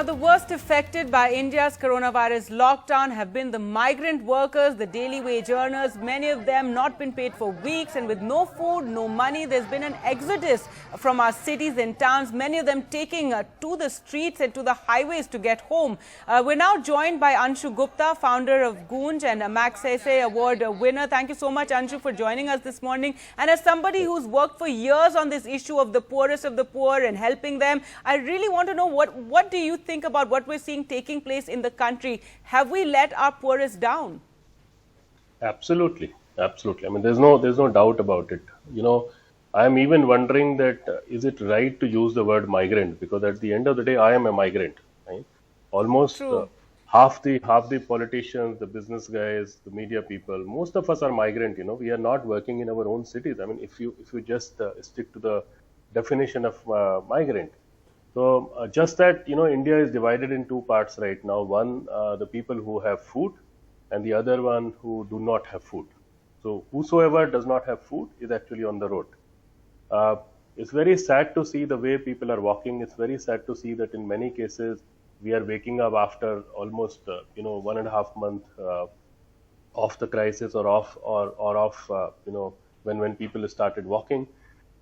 Now, the worst affected by India's coronavirus lockdown have been the migrant workers, the daily wage earners, many of them not been paid for weeks, and with no food, no money, there's been an exodus from our cities and towns, many of them taking to the streets and to the highways to get home. We're now joined by Anshu Gupta, founder of Goonj and a Magsaysay Award winner. Thank you so much, Anshu, for joining us this morning. And as somebody who's worked for years on this issue of the poorest of the poor and helping them, I really want to know what do you think about what we're seeing taking place in the country? Have we let our poorest down? Absolutely, absolutely. I mean, there's no doubt about it. You know, I'm even wondering that is it right to use the word migrant, because at the end of the day, I am a migrant. Right? Almost half the politicians, the business guys, the media people, most of us are migrant. You know, we are not working in our own cities. I mean, if you just stick to the definition of migrant. So just that, you know, India is divided in two parts right now. One, the people who have food, and the other one who do not have food. So whosoever does not have food is actually on the road. It's very sad to see the way people are walking. It's very sad to see that in many cases we are waking up after almost 1.5 months of the crisis or off when people started walking,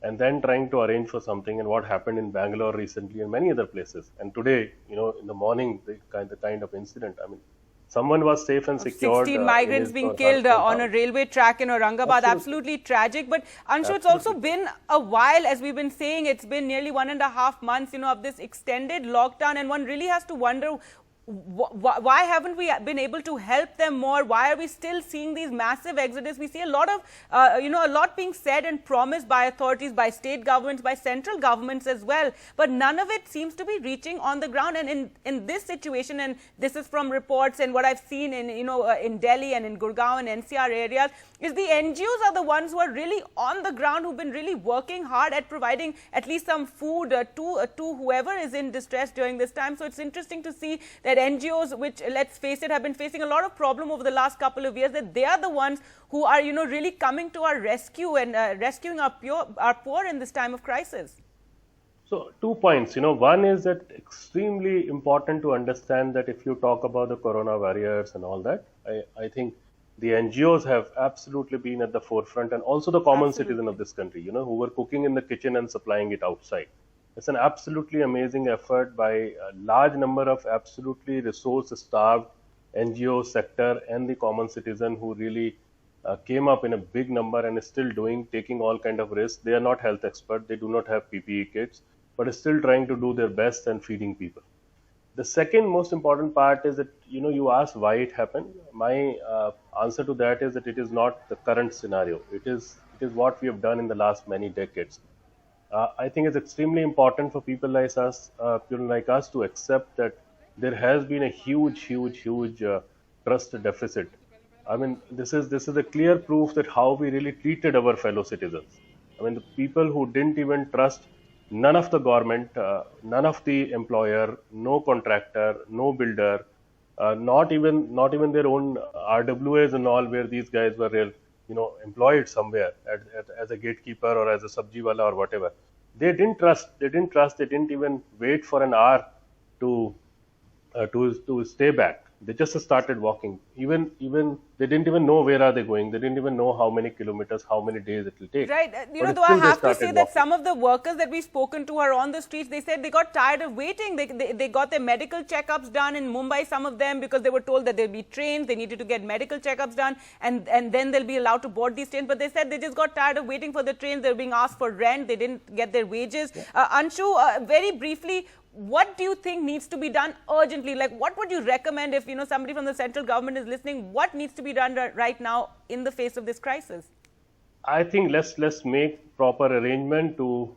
and then trying to arrange for something, and what happened in Bangalore recently and many other places. And today, you know, in the morning, the kind of incident. I mean, someone was safe and secured. 16 migrants being killed on a railway track in Aurangabad. Absolutely tragic. But Anshu, it's also been a while, as we've been saying, it's been nearly 1.5 months, you know, of this extended lockdown, and one really has to wonder, why haven't we been able to help them more? Why are we still seeing these massive exodus? We see a lot of, a lot being said and promised by authorities, by state governments, by central governments as well. But none of it seems to be reaching on the ground. And in this situation, and this is from reports and what I've seen in Delhi and in Gurgaon and NCR areas, is the NGOs are the ones who are really on the ground, who've been really working hard at providing at least some food to whoever is in distress during this time. So it's interesting to see that NGOs, which, let's face it, have been facing a lot of problem over the last couple of years, that they are the ones who are, really coming to our rescue and rescuing our poor in this time of crisis. So 2 points. One is that extremely important to understand that if you talk about the corona warriors and all that, I think the NGOs have absolutely been at the forefront, and also the common citizen of this country, who were cooking in the kitchen and supplying it outside. It's an absolutely amazing effort by a large number of absolutely resource-starved NGO sector and the common citizen who really came up in a big number and is still taking all kind of risks. They are not health experts, they do not have PPE kits, but are still trying to do their best and feeding people. The second most important part is that, you asked why it happened. My answer to that is that it is not the current scenario. It is what we have done in the last many decades. I think it's extremely important for people like us to accept that there has been a huge trust deficit. I mean, this is a clear proof that how we really treated our fellow citizens. I mean, the people who didn't even trust none of the government, none of the employer, no contractor, no builder, not even their own RWAs and all, where these guys were employed somewhere as a gatekeeper or as a sabji wala or whatever. They didn't trust. They didn't even wait for an hour to stay back. They just started walking. Even they didn't even know where are they going. They didn't even know how many kilometers, how many days it will take. Right. Though I have to say that some of the workers that we've spoken to are on the streets. They said they got tired of waiting. They got their medical checkups done in Mumbai, some of them, because they were told that they'll be trains. They needed to get medical checkups done, and then they'll be allowed to board these trains. But they said they just got tired of waiting for the trains. They were being asked for rent. They didn't get their wages. Anshu, very briefly, what do you think needs to be done urgently? Like, what would you recommend if, somebody from the central government is listening? What needs to be done right now in the face of this crisis? I think let's make proper arrangement to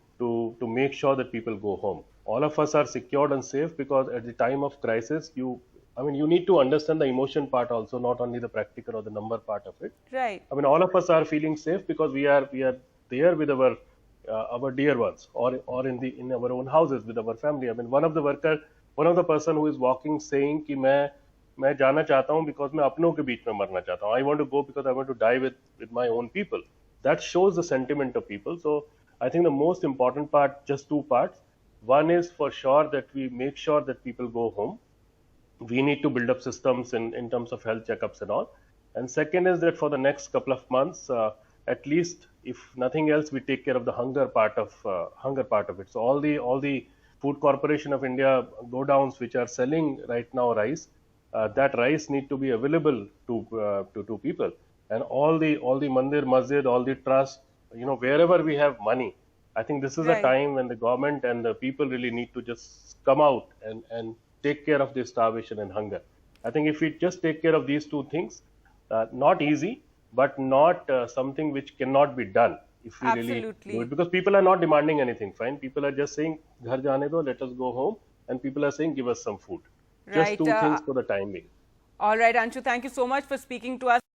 make sure that people go home. All of us are secured and safe, because at the time of crisis, you need to understand the emotion part also, not only the practical or the number part of it. Right. I mean, all of us are feeling safe because we are there with our dear ones, or in our own houses with our family. I mean, one of the person who is walking saying कि मैं जाना चाहता हूँ because मैं अपनों के बीच में मरना चाहता हूँ. I want to go because I want to die with my own people. That shows the sentiment of people. So I think the most important part, just two parts. One is for sure that we make sure that people go home. We need to build up systems in terms of health checkups and all. And second is that for the next couple of months, at least if nothing else, we take care of the hunger part of it. So all the Food Corporation of India go downs which are selling right now rice, that rice need to be available to people. And all the mandir, masjid, all the trust, wherever we have money, I think this is a Right. time when the government and the people really need to just come out and take care of the starvation and hunger. I think if we just take care of these two things, not easy, but not something which cannot be done if we really Absolutely. do it. Because people are not demanding anything, fine. People are just saying, "Ghar jaane do, let us go home." And people are saying, "Give us some food." Just Right. two things for the time being. All right, Anshu, thank you so much for speaking to us.